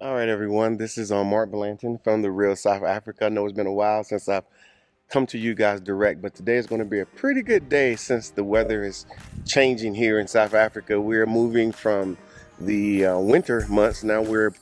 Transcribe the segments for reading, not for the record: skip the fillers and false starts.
All right, everyone. This is Mark Blanton from the Real South Africa. I know it's been a while since I've come to you guys direct, but today is going to be a pretty good day since the weather is changing here in South Africa. We're moving from the winter months. Now we're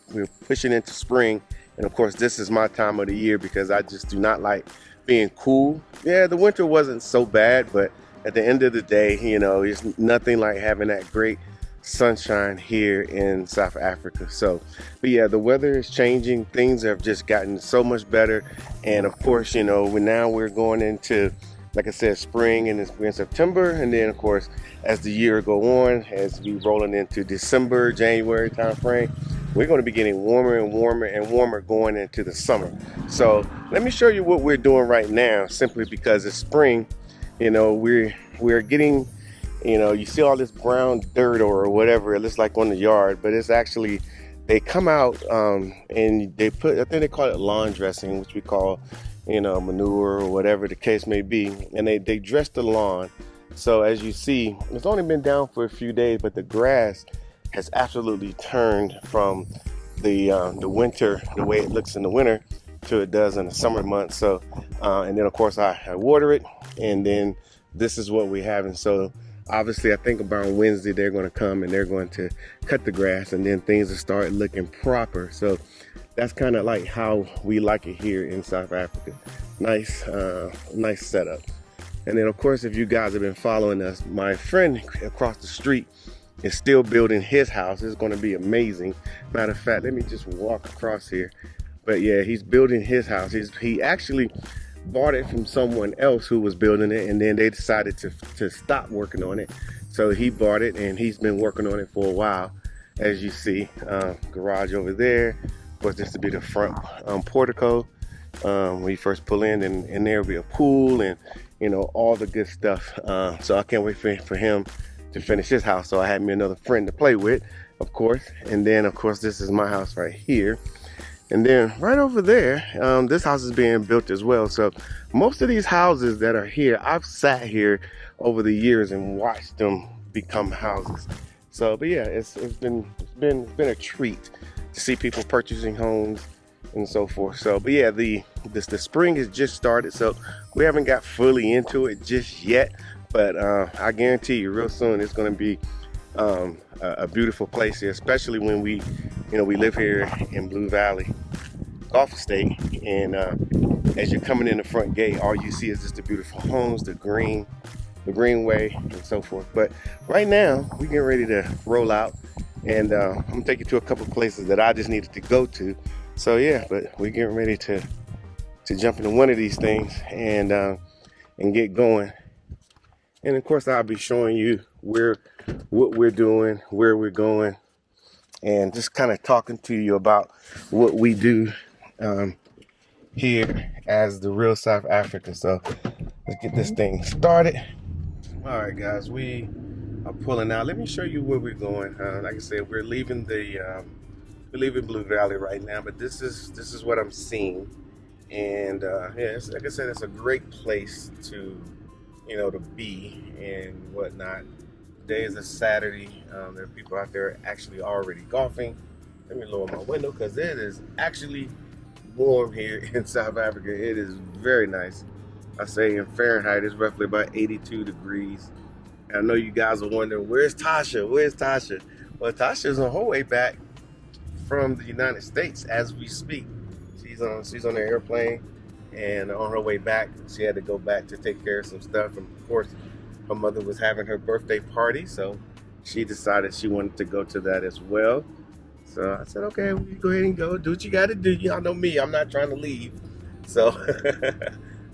pushing into spring, and of course, this is my time of the year because I just do not like being cool. Yeah, the winter wasn't so bad, but at the end of the day, it's nothing like having that great sunshine here in South Africa. So, but yeah, the weather is changing. Things have just gotten so much better. And of course, we're going into, like I said, spring, and we're in September. And then of course, as the year go on, as we rolling into December, January time frame, we're going to be getting warmer and warmer and warmer going into the summer. So let me show you what we're doing right now, simply because it's spring. We're getting, you see all this brown dirt or whatever it looks like on the yard, but it's actually, they come out and they put, I think they call it lawn dressing, which we call, manure or whatever the case may be. And they dress the lawn. So as you see, it's only been down for a few days, but the grass has absolutely turned from the winter, the way it looks in the winter, to it does in the summer months. So, and then of course I water it, and then this is what we have. And so obviously, I think about Wednesday, they're going to come and they're going to cut the grass, and then things will start looking proper. So that's kind of like how we like it here in South Africa. Nice setup. And then, of course, if you guys have been following us, my friend across the street is still building his house. It's going to be amazing. Matter of fact, let me just walk across here. But yeah, he's building his house. He actually bought it from someone else who was building it, and then they decided to stop working on it. So he bought it, and he's been working on it for a while. As you see, garage over there. Of course, this will be the front portico when you first pull in, and there will be a pool and all the good stuff. So I can't wait for him to finish his house. So I had me another friend to play with, of course. And then of course, this is my house right here. And then right over there, this house is being built as well. So most of these houses that are here, I've sat here over the years and watched them become houses. So, but yeah, it's been a treat to see people purchasing homes and so forth. So, but yeah, the spring has just started, so we haven't got fully into it just yet. But I guarantee you, real soon, it's going to be a beautiful place here, especially when we live here in Blue Valley Golf Estate, and as you're coming in the front gate, all you see is just the beautiful homes, the greenway, and so forth. But right now, we're getting ready to roll out, and I'm gonna take you to a couple places that I just needed to go to. So yeah, but we're getting ready to jump into one of these things and get going. And of course, I'll be showing you what we're doing, where we're going, and just kind of talking to you about what we do here as the Real South Africa. So let's get this thing started. All right, guys, we are pulling out. Let me show you where we're going. Like I said, we're leaving Blue Valley right now, but this is what I'm seeing. And yeah, like I said, it's a great place to to be and whatnot. Today is a Saturday. There are people out there actually already golfing. Let me lower my window because it is actually warm here in South Africa. It is very nice. I say in Fahrenheit, it's roughly about 82 degrees. And I know you guys are wondering, where's Tasha? Where's Tasha? Well, Tasha's on her way back from the United States as we speak. She's on the airplane, and on her way back, she had to go back to take care of some stuff. And of course, her mother was having her birthday party, so she decided she wanted to go to that as well. So I said, okay, we go ahead and go. Do what you got to do. Y'all know me. I'm not trying to leave. So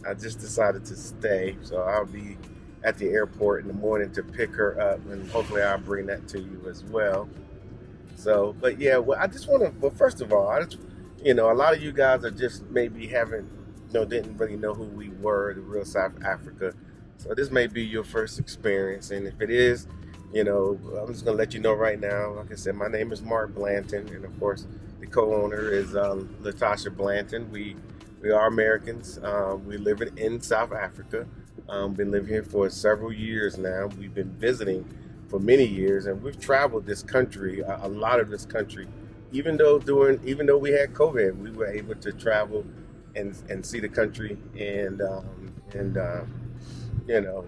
I just decided to stay. So I'll be at the airport in the morning to pick her up, and hopefully I'll bring that to you as well. So, but yeah, well, I just want to, well, first of all, a lot of you guys are just maybe didn't really know who we were, the Real South Africa. So this may be your first experience, and if it is, I'm just gonna let you know right now. Like I said, my name is Mark Blanton, and of course, the co-owner is Latasha Blanton. We are Americans. We live in South Africa. Been living here for several years now. We've been visiting for many years, and we've traveled this country, a lot of this country, even though we had COVID, we were able to travel and see the country and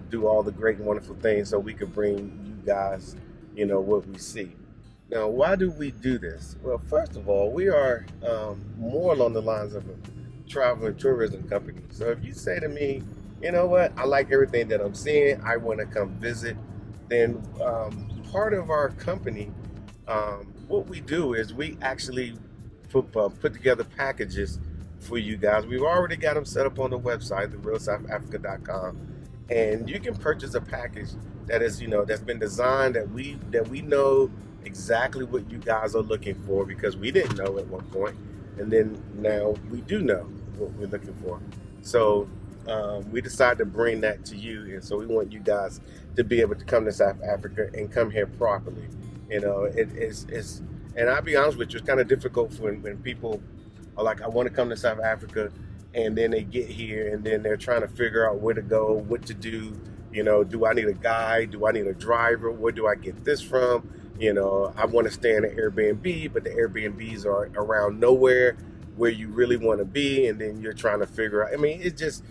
do all the great and wonderful things so we could bring you guys, what we see. Now, why do we do this? Well, first of all, we are more along the lines of a travel and tourism company. So if you say to me, you know what, I like everything that I'm seeing, I want to come visit, then part of our company, what we do is we actually put together packages for you guys. We've already got them set up on the website, therealsouthafrica.com, and you can purchase a package that is, that's been designed that we know exactly what you guys are looking for because we didn't know at one point, and then now we do know what we're looking for. So we decided to bring that to you, and so we want you guys to be able to come to South Africa and come here properly. It's and I'll be honest with you, it's kind of difficult for when people are like, I want to come to South Africa, and then they get here and then they're trying to figure out where to go, what to do. Do I need a guide? Do I need a driver? Where do I get this from? I want to stay in an Airbnb, but the Airbnbs are around nowhere where you really want to be, and then you're trying to figure out. I mean, it's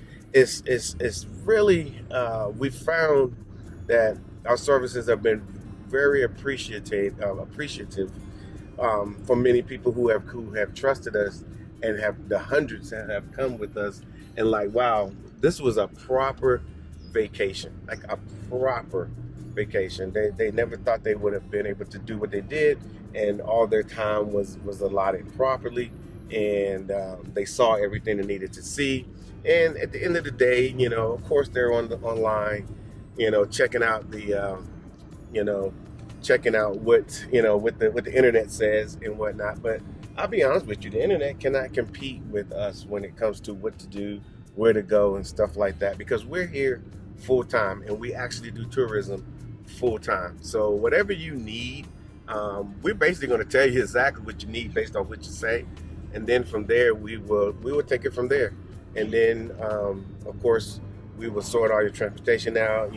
really we found that our services have been very appreciative for many people who have trusted us and have the hundreds that have come with us and like, wow, this was a proper vacation, like a proper vacation. They never thought they would have been able to do what they did, and all their time was allotted properly, and they saw everything they needed to see. And at the end of the day, of course, they're online, checking out checking out what the internet says and whatnot. But I'll be honest with you, the internet cannot compete with us when it comes to what to do, where to go, and stuff like that, because we're here full time and we actually do tourism full time. So whatever you need, we're basically going to tell you exactly what you need based on what you say, and then from there we will take it from there. And then of course we will sort all your transportation out.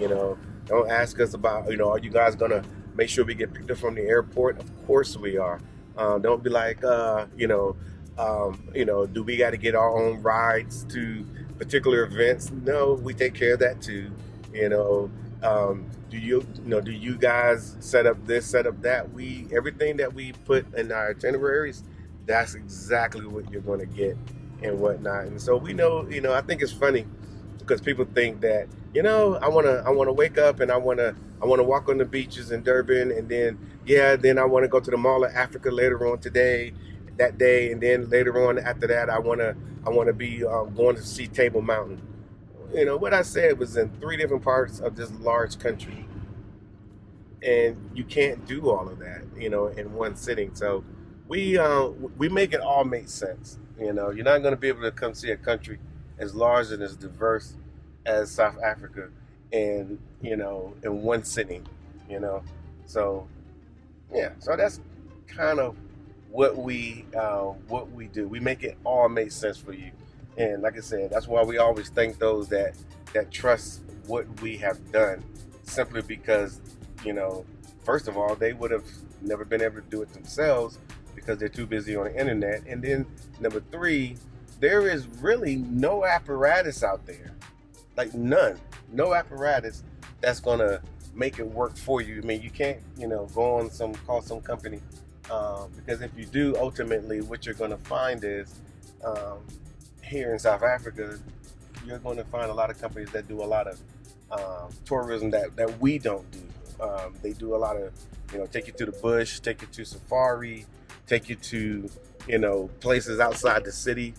Don't ask us about, are you guys gonna make sure we get picked up from the airport? Of course we are. Don't be like, do we got to get our own rides to particular events? No, we take care of that too. Do you guys set up this, set up that? Everything that we put in our itineraries, that's exactly what you're going to get and whatnot. And so we know, I think it's funny because people think that, I want to wake up and I want to walk on the beaches in Durban, and then I want to go to the Mall of Africa later on that day, and then later on after that I want to be going to see Table Mountain. What I said was in 3 different parts of this large country, and you can't do all of that, in one sitting. So we make it all make sense. You're not going to be able to come see a country as large and as diverse as South Africa, and in one sitting. So yeah, so that's kind of what we do. We make it all make sense for you, and like I said, that's why we always thank those that trust what we have done, simply because first of all, they would have never been able to do it themselves because they're too busy on the internet, and then number 3, there is really no apparatus out there, like none, no apparatus that's gonna make it work for you. I mean, you can't, go on call some company, because if you do, ultimately, what you're gonna find is, here in South Africa, you're going to find a lot of companies that do a lot of tourism that we don't do. They do a lot of, take you to the bush, take you to safari, take you to, places outside the city,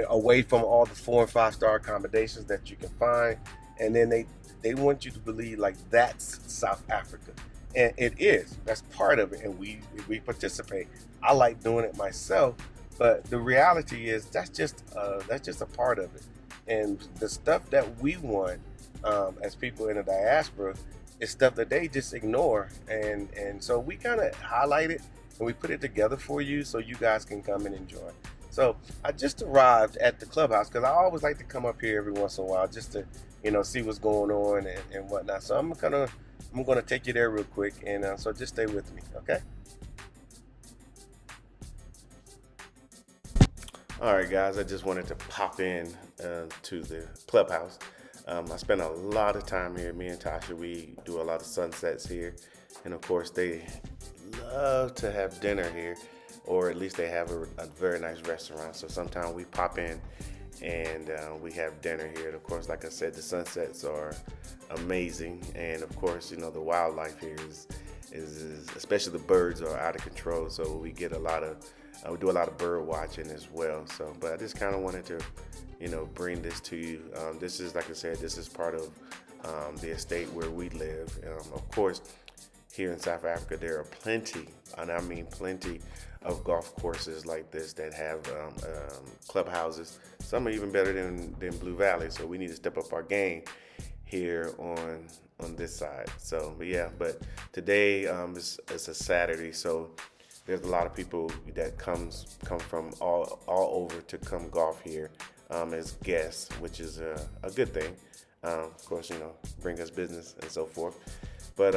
away from all the 4 and 5-star accommodations that you can find. And then they want you to believe like that's South Africa. And it is. That's part of it. And we participate. I like doing it myself. But the reality is that's just a part of it. And the stuff that we want as people in the diaspora is stuff that they just ignore. And so we kind of highlight it and we put it together for you so you guys can come and enjoy. So I just arrived at the Clubhouse because I always like to come up here every once in a while just to, see what's going on and whatnot. So I'm gonna take you there real quick, and so just stay with me, okay? All right, guys, I just wanted to pop in to the Clubhouse. I spend a lot of time here. Me and Tasha, we do a lot of sunsets here. And of course, they love to have dinner here, or at least they have a very nice restaurant. So sometimes we pop in and we have dinner here. And of course, like I said, the sunsets are amazing. And of course, the wildlife here is especially the birds are out of control. So we get we do a lot of bird watching as well. So, but I just kind of wanted to, bring this to you. This is, like I said, this is part of the estate where we live. Of course, here in South Africa, there are plenty, and I mean plenty, of golf courses like this that have clubhouses. Some are even better than Blue Valley. So we need to step up our game here on this side. So, but today it's a Saturday, so there's a lot of people that come from all over to come golf here as guests, which is a good thing. Of course, bring us business and so forth. But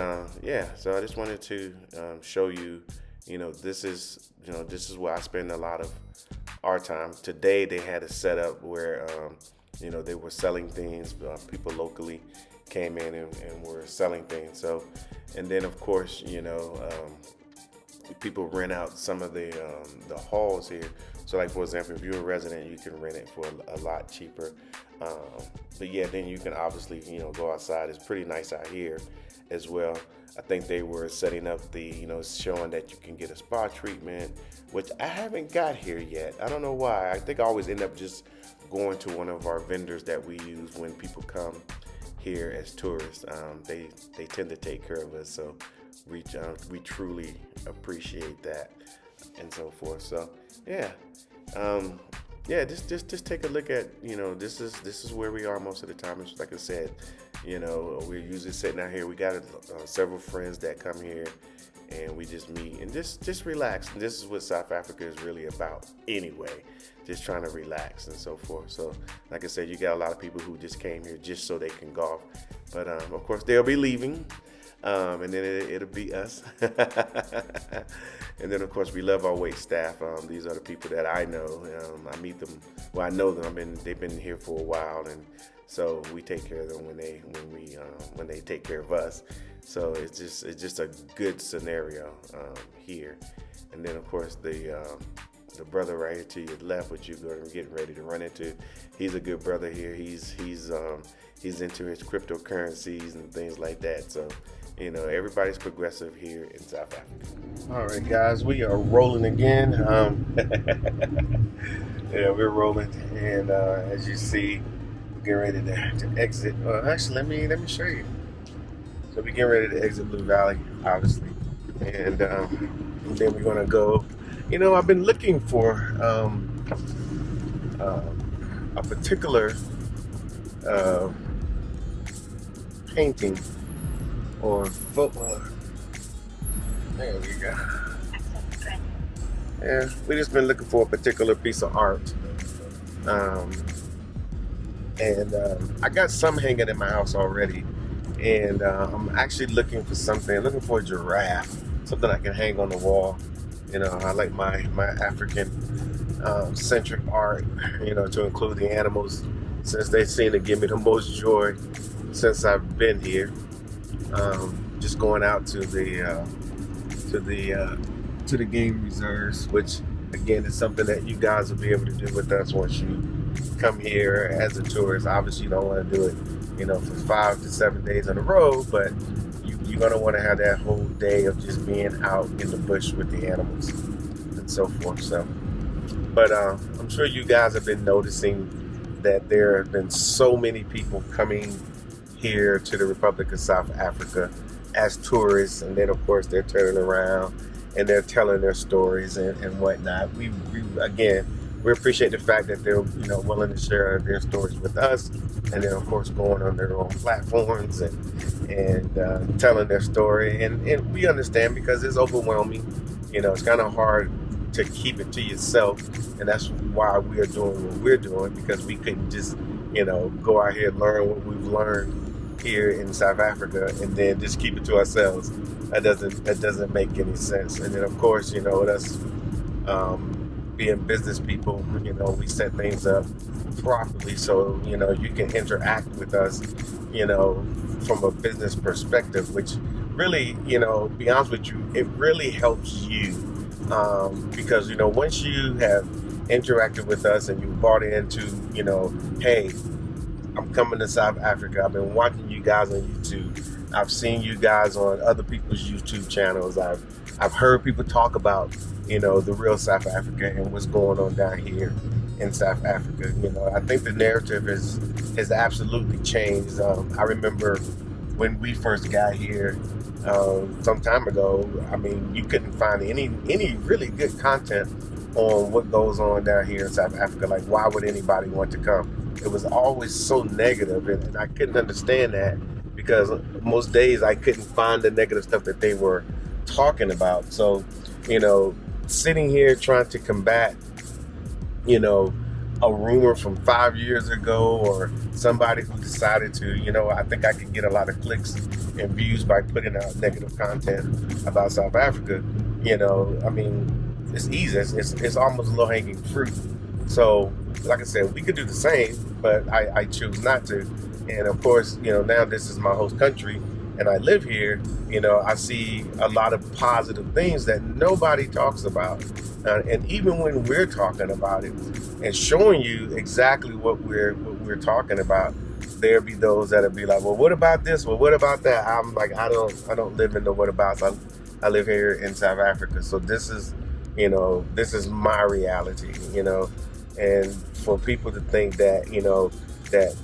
so I just wanted to show you, this is where I spend a lot of our time. Today they had a setup where they were selling things. People locally came in and were selling things. So, and then of course, people rent out some of the halls here. So like, for example, if you're a resident, you can rent it for a lot cheaper. Then you can obviously, go outside. It's pretty nice out here as well. I think they were setting up showing that you can get a spa treatment, which I haven't got here yet. I don't know why. I think I always end up just going to one of our vendors that we use when people come here as tourists. They tend to take care of us. So we truly appreciate that and so forth. So just take a look at, this is where we are most of the time. It's like I said, we're usually sitting out here. We got several friends that come here and we just meet and just relax. And this is what South Africa is really about anyway, just trying to relax and so forth. So like I said, you got a lot of people who just came here just so they can golf. But of course they'll be leaving. And then it'll be us. And then, of course, we love our wait staff. These are the people that I know. I meet them. Well, I know them. They've been here for a while, and so we take care of them when they take care of us. So it's just a good scenario here. And then, of course, the brother right here to your left, which you're getting ready to run into, he's a good brother here. He's into his cryptocurrencies and things like that. So, everybody's progressive here in South Africa. All right, guys, we are rolling again. We're rolling, and as you see, we're getting ready to exit. Actually, let me show you. So we're getting ready to exit Blue Valley, obviously, and then we're gonna go. I've been looking for a particular painting or football. There we go. Yeah, we just been looking for a particular piece of art. I got some hanging in my house already. And I'm actually looking for a giraffe, something I can hang on the wall. I like my African centric art, to include the animals, since they seem to give me the most joy since I've been here. Just going out to the game reserves, which again is something that you guys will be able to do with us once you come here as a tourist. Obviously, you don't want to do it, for 5 to 7 days in a row, but you're going to want to have that whole day of just being out in the bush with the animals and so forth. So, but I'm sure you guys have been noticing that there have been so many people coming here to the Republic of South Africa as tourists, and then of course they're turning around and they're telling their stories and whatnot. We appreciate the fact that they're willing to share their stories with us, and then of course going on their own platforms and telling their story, and we understand because it's overwhelming. It's kind of hard to keep it to yourself, and that's why we are doing what we're doing, because we couldn't just go out here and learn what we've learned here in South Africa and then just keep it to ourselves. That doesn't make any sense. And then of course, that's being business people, we set things up properly so, you can interact with us, from a business perspective, which really, be honest with you, it really helps you. Because, once you have interacted with us and you bought into, hey, I'm coming to South Africa. I've been watching you guys on YouTube. I've seen you guys on other people's YouTube channels. I've heard people talk about, the real South Africa and what's going on down here in South Africa. I think the narrative has absolutely changed. I remember when we first got here some time ago. I mean, you couldn't find any really good content on what goes on down here in South Africa. Like, why would anybody want to come? It was always so negative, and I couldn't understand that because most days I couldn't find the negative stuff that they were talking about. So, sitting here trying to combat, a rumor from 5 years ago, or somebody who decided to, I think I could get a lot of clicks and views by putting out negative content about South Africa. I mean, it's easy. It's almost low-hanging fruit. So, like I said, we could do the same, but I choose not to. And of course, now this is my host country and I live here. I see a lot of positive things that nobody talks about. And even when we're talking about it and showing you exactly what we're talking about, there'll be those that'll be like, well, what about this? Well, what about that? I'm like, I don't live in the what abouts. I live here in South Africa. So this is my reality, and for people to think that, that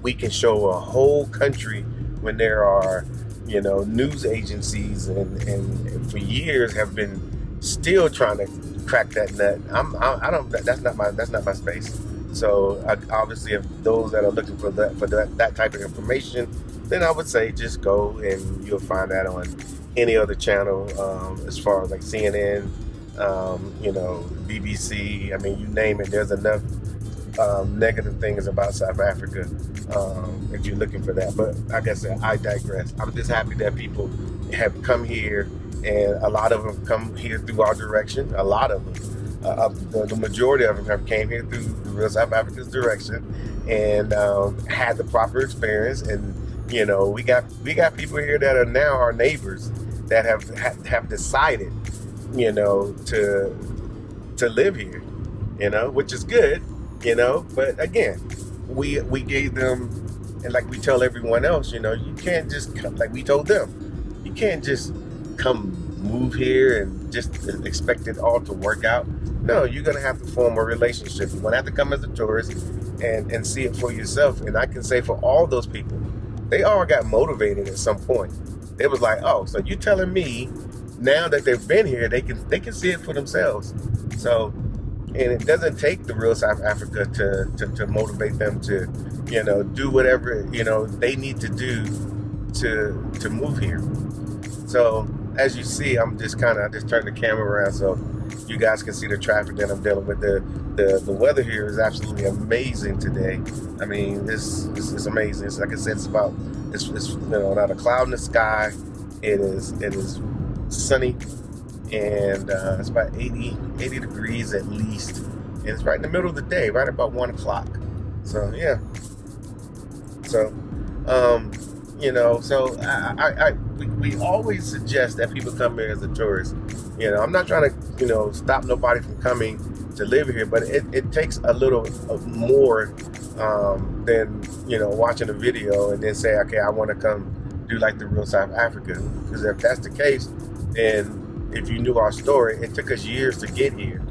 we can show a whole country when there are, news agencies and for years have been still trying to crack that nut. That's not my space. So obviously, if those that are looking for that type of information, then I would say just go and you'll find that on any other channel, as far as like CNN, BBC. I mean, you name it. There's enough negative things about South Africa if you're looking for that. But like I said, I digress. I'm just happy that people have come here, and a lot of them come here through our direction. A lot of them, the majority of them have came here through the real South Africa's direction and had the proper experience. And we got people here that are now our neighbors that have decided, to live here, which is good, but again, we gave them, and like we tell everyone else, you can't just come, like we told them, you can't just come move here and just expect it all to work out. No, you're gonna have to form a relationship. You're gonna have to come as a tourist and see it for yourself. And I can say for all those people, they all got motivated at some point. It was like, oh, so you telling me now that they've been here, they can see it for themselves. So, and it doesn't take the real South Africa to motivate them to, do whatever, they need to do to move here. So as you see, I just turned the camera around so you guys can see the traffic that I'm dealing with. The weather here is absolutely amazing today. I mean, it's amazing. It's, like I said, it's not a cloud in the sky. It is sunny, and it's about 80 degrees at least, and it's right in the middle of the day, right about 1 o'clock. So yeah. So we always suggest that people come here as a tourist. I'm not trying to stop nobody from coming to live here, but it takes a little more than watching a video and then say, okay, I want to come do like the real South Africa. Because if that's the case, then if you knew our story, it took us years to get here,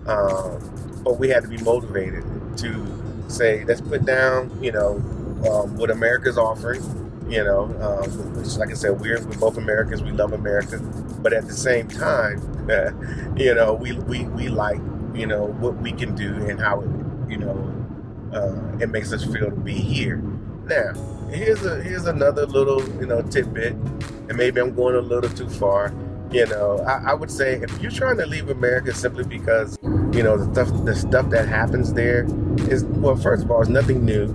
but we had to be motivated to say, let's put down what America's offering. Which, like I said, we're both Americans. We love America, but at the same time, we like what we can do and how it makes us feel to be here. Now, here's another little tidbit, and maybe I'm going a little too far. I would say if you're trying to leave America simply because the stuff that happens there is, well, first of all, it's nothing new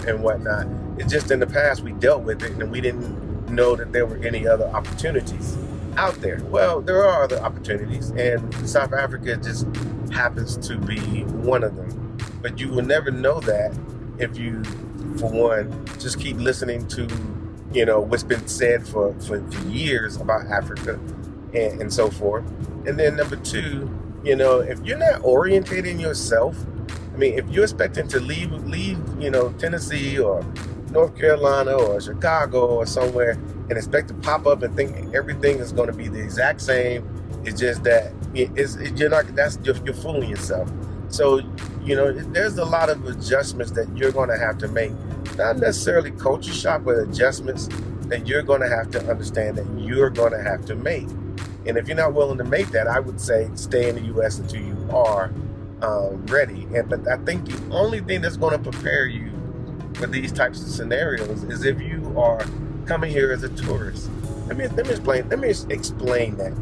and whatnot. It's just in the past we dealt with it and we didn't know that there were any other opportunities out there. Well, there are other opportunities, and South Africa just happens to be one of them. But you will never know that if you, for one, just keep listening to, what's been said for years about Africa and so forth. And then number two, if you're not orientating yourself, I mean, if you're expecting to leave, Tennessee or North Carolina or Chicago or somewhere and expect to pop up and think everything is going to be the exact same, it's just that you're not. You're fooling yourself. So there's a lot of adjustments that you're going to have to make, not necessarily culture shock, but adjustments that you're going to have to understand that you're going to have to make. And if you're not willing to make that, I would say stay in the U.S. until you are ready. But I think the only thing that's going to prepare you for these types of scenarios is if you are coming here as a tourist. Let me explain that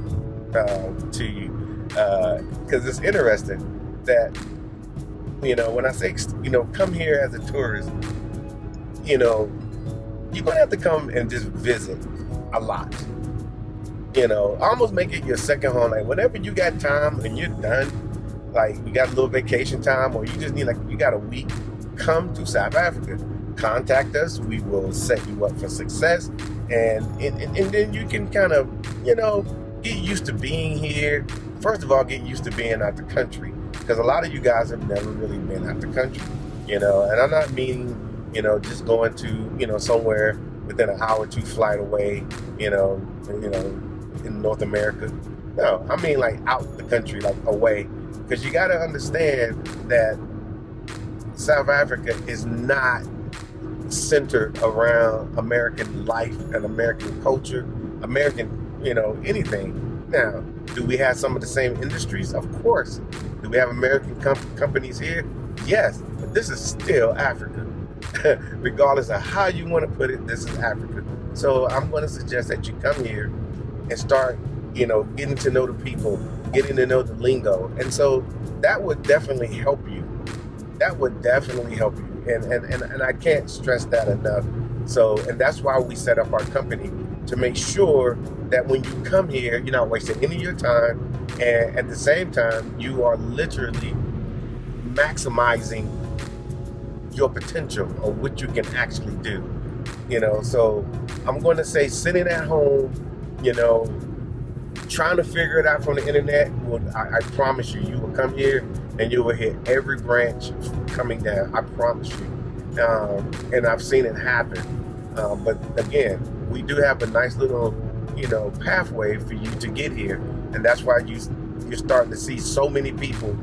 to you, because it's interesting that when I say come here as a tourist, you're gonna have to come and just visit a lot. Almost make it your second home. Like whenever you got time and you're done, like you got a little vacation time, or you just need you got a week, come to South Africa. Contact us. We will set you up for success, and then you can kind of get used to being here. First of all, get used to being out the country, because a lot of you guys have never really been out the country. And I'm not meaning just going to somewhere within an hour or two flight away, in North America. No, I mean like out the country, like away, because you got to understand that South Africa is not centered around American life and American culture, American, anything. Now, do we have some of the same industries? Of course. Do we have American companies here? Yes, but this is still Africa. Regardless of how you want to put it, this is Africa. So I'm going to suggest that you come here and start, getting to know the people, getting to know the lingo. And so that would definitely help you. And I can't stress that enough. So, and that's why we set up our company, to make sure that when you come here, you're not wasting any of your time, and at the same time, you are literally maximizing your potential of what you can actually do. So I'm going to say sitting at home, trying to figure it out from the internet, I promise you, you will come here and you will hit every branch coming down. I promise you. And I've seen it happen. But again, we do have a nice little, pathway for you to get here. And that's why you're starting to see so many people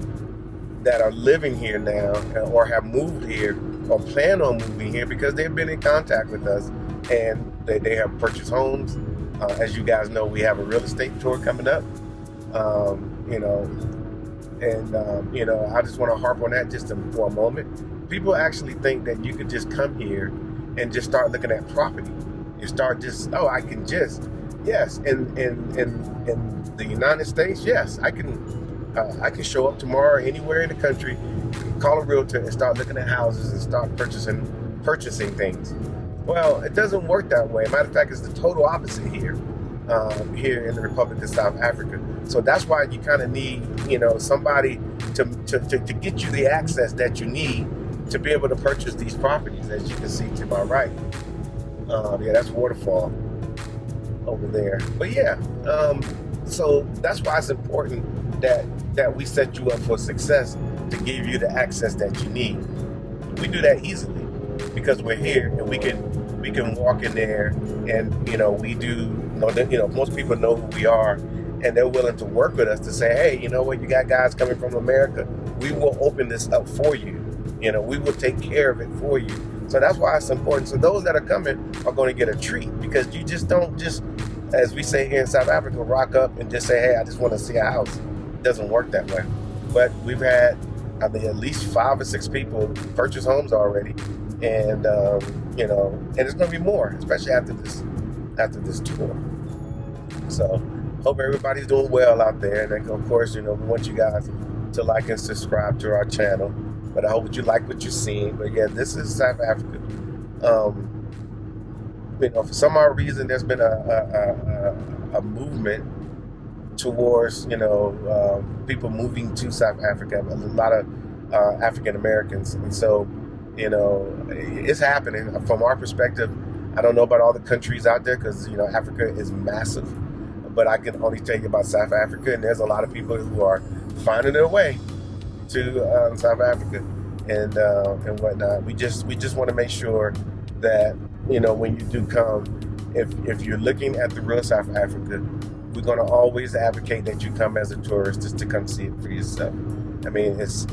that are living here now, or have moved here, or plan on moving here, because they've been in contact with us and they have purchased homes. As you guys know, we have a real estate tour coming up. I just want to harp on that just for a moment. People actually think that you could just come here and just start looking at property. You start just, I can just, yes. In the United States, yes, I can show up tomorrow anywhere in the country, call a realtor and start looking at houses and start purchasing things. Well, it doesn't work that way. Matter of fact, it's the total opposite here in the Republic of South Africa. So that's why you kind of need, somebody to get you the access that you need to be able to purchase these properties, as you can see to my right. That's Waterfall over there. But so that's why it's important that we set you up for success, to give you the access that you need. We do that easily because we're here, and we can walk in there, and we do. Most people know who we are, and they're willing to work with us to say, hey, you know what, you got guys coming from America. We will open this up for you. We will take care of it for you. So that's why it's important. So those that are coming are going to get a treat, because you just don't just, as we say here in South Africa, rock up and just say, hey, I just want to see a house. It doesn't work that way. But we've had, I think, at least 5 or 6 people purchase homes already. And, and it's going to be more, especially after this tour. So hope everybody's doing well out there. And of course, we want you guys to like and subscribe to our channel. But I hope that you like what you're seeing. But yeah, this is South Africa. For some odd reason, there's been a movement towards people moving to South Africa. A lot of African Americans, and so it's happening from our perspective. I don't know about all the countries out there because Africa is massive, but I can only tell you about South Africa, and there's a lot of people who are finding their way to South Africa and whatnot. We just want to make sure that when you do come, if you're looking at the real South Africa, we're going to always advocate that you come as a tourist just to come see it for yourself. I mean, it's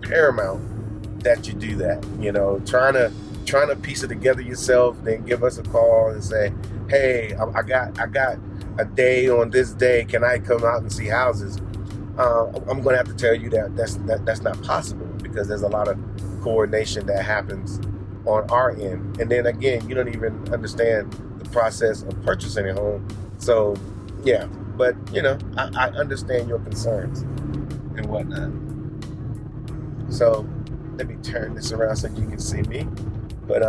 paramount that you do that. Trying to piece it together yourself, then give us a call and say, hey, I got a day on this day. Can I come out and see houses? I'm going to have to tell you that's not possible, because there's a lot of coordination that happens on our end. And then again, you don't even understand the process of purchasing a home. So yeah, but I understand your concerns and whatnot. So let me turn this around so you can see me. But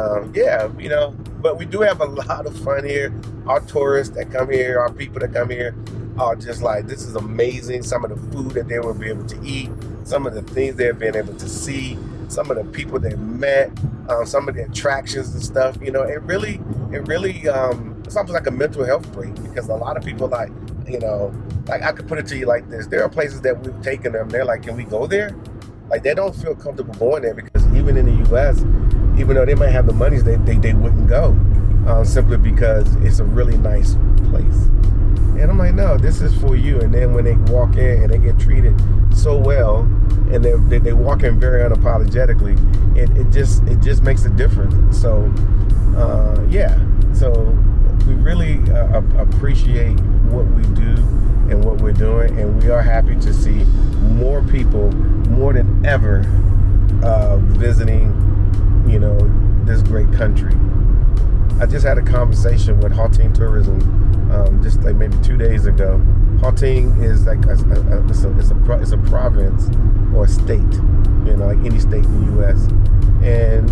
but we do have a lot of fun here. Our tourists that come here, our people that come here are just like, this is amazing. Some of the food that they will be able to eat, some of the things they've been able to see, some of the people they've met, some of the attractions and stuff. It really it's almost like a mental health break, because a lot of people like I could put it to you like this. There are places that we've taken them, they're like, can we go there? Like, they don't feel comfortable going there, because even in the US, even though they might have the monies, they wouldn't go, simply because it's a really nice place. And I'm like, no, this is for you. And then when they walk in and they get treated so well, and they walk in very unapologetically, it just makes a difference. So so we really appreciate what we do and what we're doing, and we are happy to see more people, more than ever, visiting this great country. I just had a conversation with Gauteng Tourism just like maybe 2 days ago. Gauteng is like it's a province or a state, like any state in the U.S. And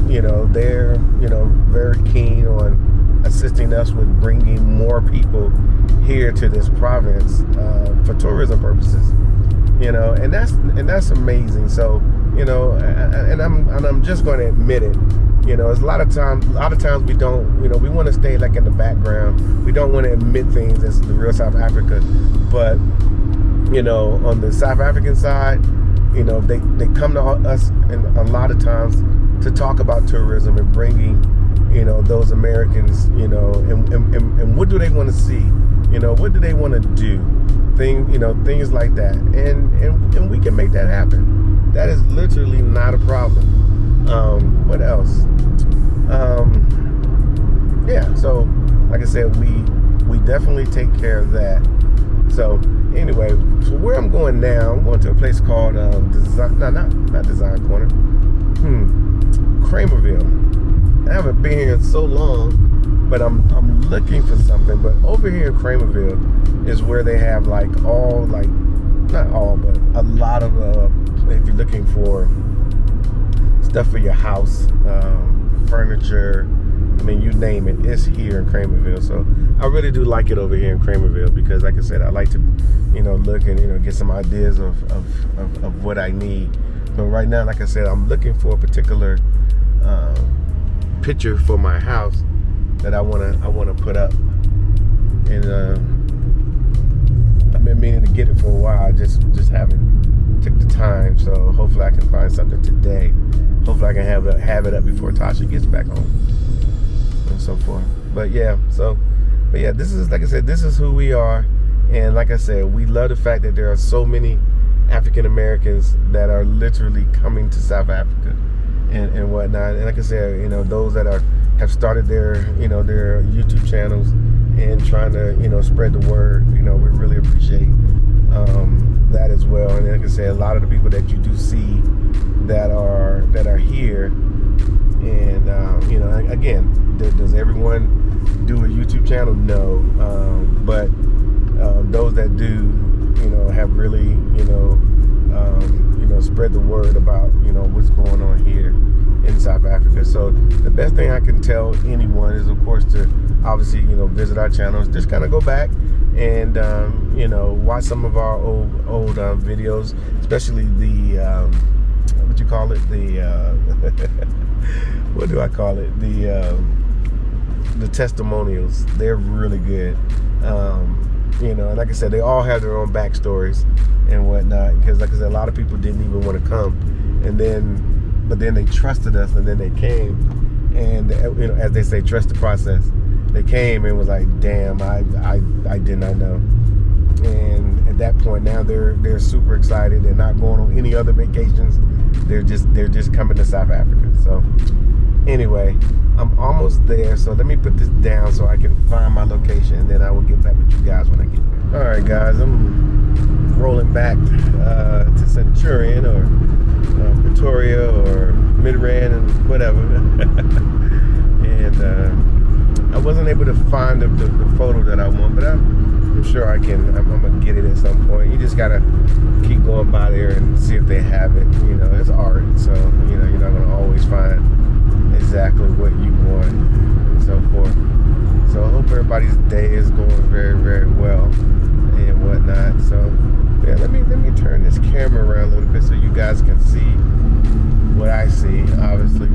they're very keen on assisting us with bringing more people here to this province for tourism purposes. And that's amazing. So and I'm just going to admit it. It's a lot of times we don't, we want to stay like in the background. We don't want to admit things as the real South Africa. But, on the South African side, they come to us and a lot of times to talk about tourism and bringing, those Americans, and what do they want to see? What do they want to do? Things like that. And we can make that happen. That is literally not a problem. What else? So like I said, we definitely take care of that. So anyway, so where I'm going now, I'm going to a place called not Design Corner, Kramerville. I haven't been here in so long, but I'm looking for something. But over here in Kramerville is where they have like not all, but a lot of if you're looking for stuff for your house, furniture, I mean, you name it, it's here in Kramerville. So I really do like it over here in Kramerville, because like I said, I like to, look and, get some ideas of what I need. But right now, like I said, I'm looking for a particular picture for my house that I wanna put up. And I've been meaning to get it for a while. I just haven't took the time. So hopefully I can find something today. Hopefully I can have it up before Tasha gets back home and so forth. But yeah, this is, like I said, this is who we are. And like I said, we love the fact that there are so many African Americans that are literally coming to South Africa and whatnot. And like I said, those that have started their their YouTube channels and trying to spread the word. We really appreciate that as well. And like I said, a lot of the people that you do see that are here, and again, does everyone do a YouTube channel? No, but those that do, have really spread the word about what's going on here in South Africa. So the best thing I can tell anyone is, of course, to obviously, visit our channels. Just kind of go back and watch some of our old videos, especially the what you call it, the what do I call it, the testimonials. They're really good. And like I said, they all have their own backstories and whatnot, because like I said, a lot of people didn't even want to come, but then they trusted us, and then they came, and as they say, trust the process. They came and was like, damn, I did not know. And at that point now they're super excited. They're not going on any other vacations. They're just coming to South Africa. So anyway, I'm almost there, so let me put this down so I can find my location, and then I will get back with you guys when I get there. All right, guys, I'm rolling back to Centurion or Pretoria or Midrand and whatever. And I wasn't able to find the photo that I want, but I'm sure I can. I'm gonna get it at some point. You just gotta keep going by there and see if they have it. It's art, so you're not gonna always find exactly what you want and so forth. So I hope everybody's day is going very, very well and whatnot. So yeah, let me turn this camera around a little bit so you guys can see what I see. Obviously,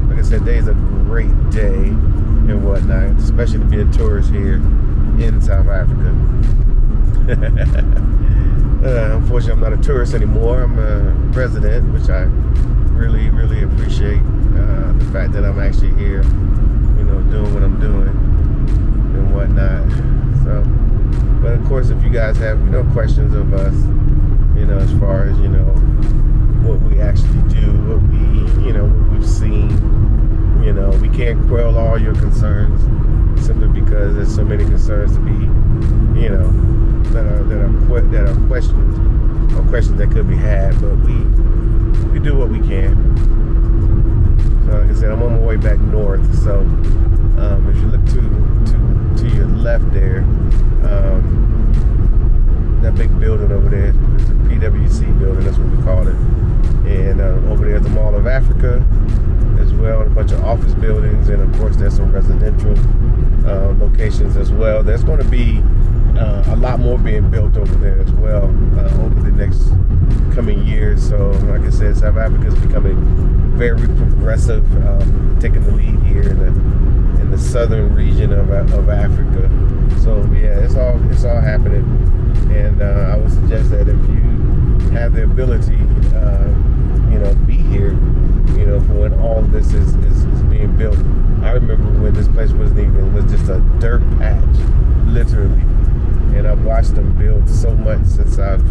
like I said, today is a great day and whatnot, especially to be a tourist here in South Africa. Unfortunately, I'm not a tourist anymore. I'm a resident, which I really, really appreciate the fact that I'm actually here, doing what I'm doing and whatnot. So, but of course, if you guys have, questions of us, as far as, what we actually do, what we've seen, we can't quell all your concerns simply because there's so many concerns to be, that are questioned, or questions that could be had, but we do what we can. So like I said, I'm on my way back north. So if you look to your left there, that big building over there is a PwC building. That's what we call it. And over there at the Mall of Africa as well, a bunch of office buildings, and of course there's some residential locations as well. There's going to be a lot more being built over there as well over the next coming years. So like I said, South Africa is becoming very progressive, taking the lead here in the southern region of Africa. So yeah, it's all happening, and I would suggest that if you have the ability, be here, for when all of this is being built. I remember when this place was just a dirt patch, literally. And I've watched them build so much since I've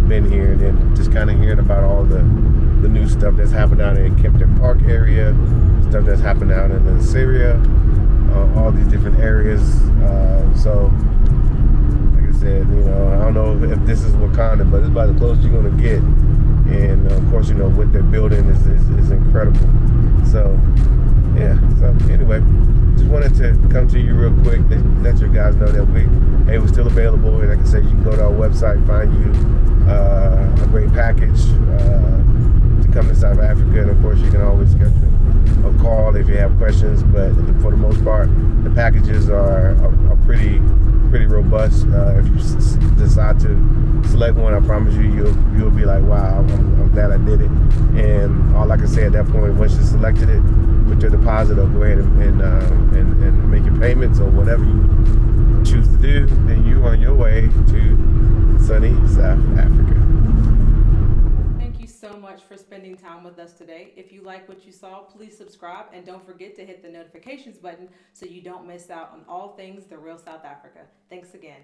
been here, and then just kind of hearing about all the new stuff that's happened out in Kempton Park area, stuff that's happened out in Syria, all these different areas. So, like I said, I don't know if this is Wakanda, but it's about the closest you're gonna get. And of course, what they're building is incredible. So, yeah. So anyway, just wanted to come to you real quick, let you guys know that we're still available. And like I said, you can go to our website, find you a great package to come to South Africa. And of course, you can always get a call if you have questions. But for the most part, the packages are pretty robust. If you decide to select one, I promise you'll be like, wow, I'm glad I did it. And all I can say at that point, once you selected it, put your deposit or go ahead and make your payments or whatever you choose to do, then you're on your way to sunny South Africa. Thank you so much for spending time with us today. If you like what you saw, please subscribe, and don't forget to hit the notifications button so you don't miss out on all things The Real South Africa. Thanks again.